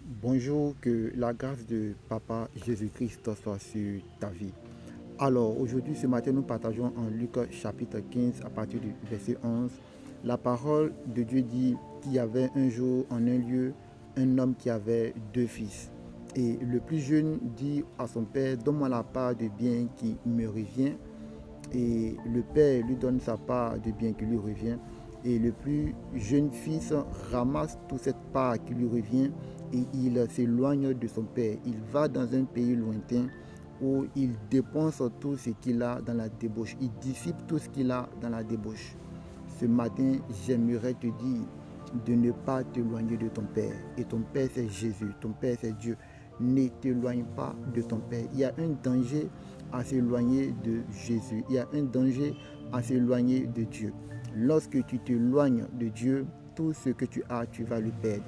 Bonjour, que la grâce de Papa Jésus-Christ soit sur ta vie. Alors, aujourd'hui, ce matin, nous partageons en Luc chapitre 15 à partir du verset 11. La parole de Dieu dit qu'il y avait un jour en un lieu un homme qui avait deux fils. Et le plus jeune dit à son père, donne-moi la part de bien qui me revient. Et le père lui donne sa part de bien qui lui revient. Et le plus jeune fils ramasse toute cette part qui lui revient et il s'éloigne de son père. Il va dans un pays lointain où il dépense tout ce qu'il a dans la débauche. Il dissipe tout ce qu'il a dans la débauche. Ce matin, j'aimerais te dire de ne pas t'éloigner de ton Père. Et ton Père, c'est Jésus. Ton Père, c'est Dieu. Ne t'éloigne pas de ton Père. Il y a un danger à s'éloigner de Jésus. Il y a un danger à s'éloigner de Dieu. Lorsque tu t'éloignes de Dieu, tout ce que tu as, tu vas le perdre.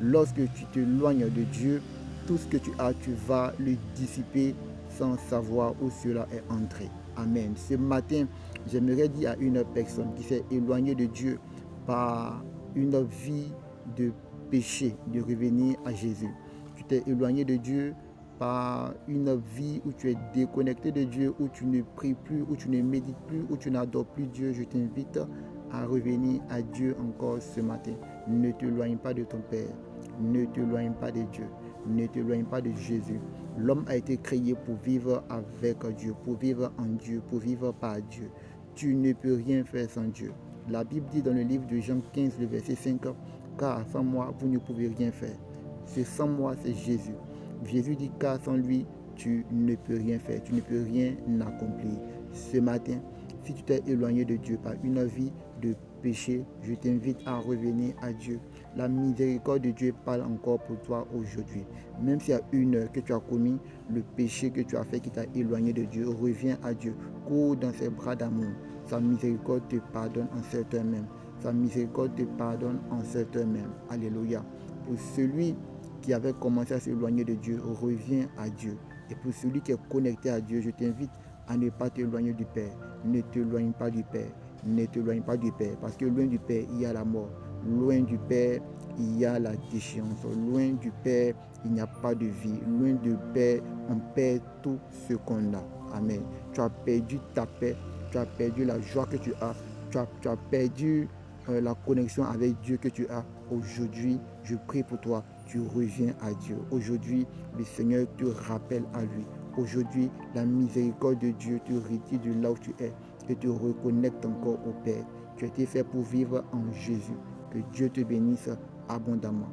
Lorsque tu t'éloignes de Dieu, tout ce que tu as, tu vas le dissiper sans savoir où cela est entré. Amen. Ce matin, j'aimerais dire à une personne qui s'est éloignée de Dieu par une vie de péché, de revenir à Jésus. Tu t'es éloigné de Dieu par une vie où tu es déconnecté de Dieu, où tu ne pries plus, où tu ne médites plus, où tu n'adores plus Dieu. Je t'invite à revenir à Dieu encore ce matin. Ne t'éloigne pas de ton Père. Ne t'éloigne pas de Dieu. Ne t'éloigne pas de Jésus. L'homme a été créé pour vivre avec Dieu, pour vivre en Dieu, pour vivre par Dieu. Tu ne peux rien faire sans Dieu. La Bible dit dans le livre de Jean 15, le verset 5, car sans moi, vous ne pouvez rien faire. C'est sans moi, c'est Jésus. Jésus dit, car sans lui, tu ne peux rien faire, tu ne peux rien accomplir. Ce matin, si tu t'es éloigné de Dieu par une vie de péché, je t'invite à revenir à Dieu. La miséricorde de Dieu parle encore pour toi aujourd'hui. Même s'il y a une heure que tu as commis le péché que tu as fait qui t'a éloigné de Dieu, reviens à Dieu. Cours dans ses bras d'amour. Sa miséricorde te pardonne en cette heure même. Sa miséricorde te pardonne en cette heure même. Alléluia. Pour celui qui avait commencé à s'éloigner de Dieu, reviens à Dieu. Et pour celui qui est connecté à Dieu, je t'invite à ne pas t'éloigner du Père. Ne t'éloigne pas du Père. Ne t'éloigne pas du Père. Parce que loin du Père, il y a la mort. Loin du Père, il y a la déchéance. Loin du Père, il n'y a pas de vie. Loin du Père, on perd tout ce qu'on a. Amen. Tu as perdu ta paix. Tu as perdu la joie que tu as. Tu as perdu la connexion avec Dieu que tu as. Aujourd'hui, je prie pour toi. Tu reviens à Dieu. Aujourd'hui, le Seigneur te rappelle à lui. Aujourd'hui, la miséricorde de Dieu te retire de là où tu es et te reconnecte encore au Père. Tu as été fait pour vivre en Jésus. Que Dieu te bénisse abondamment.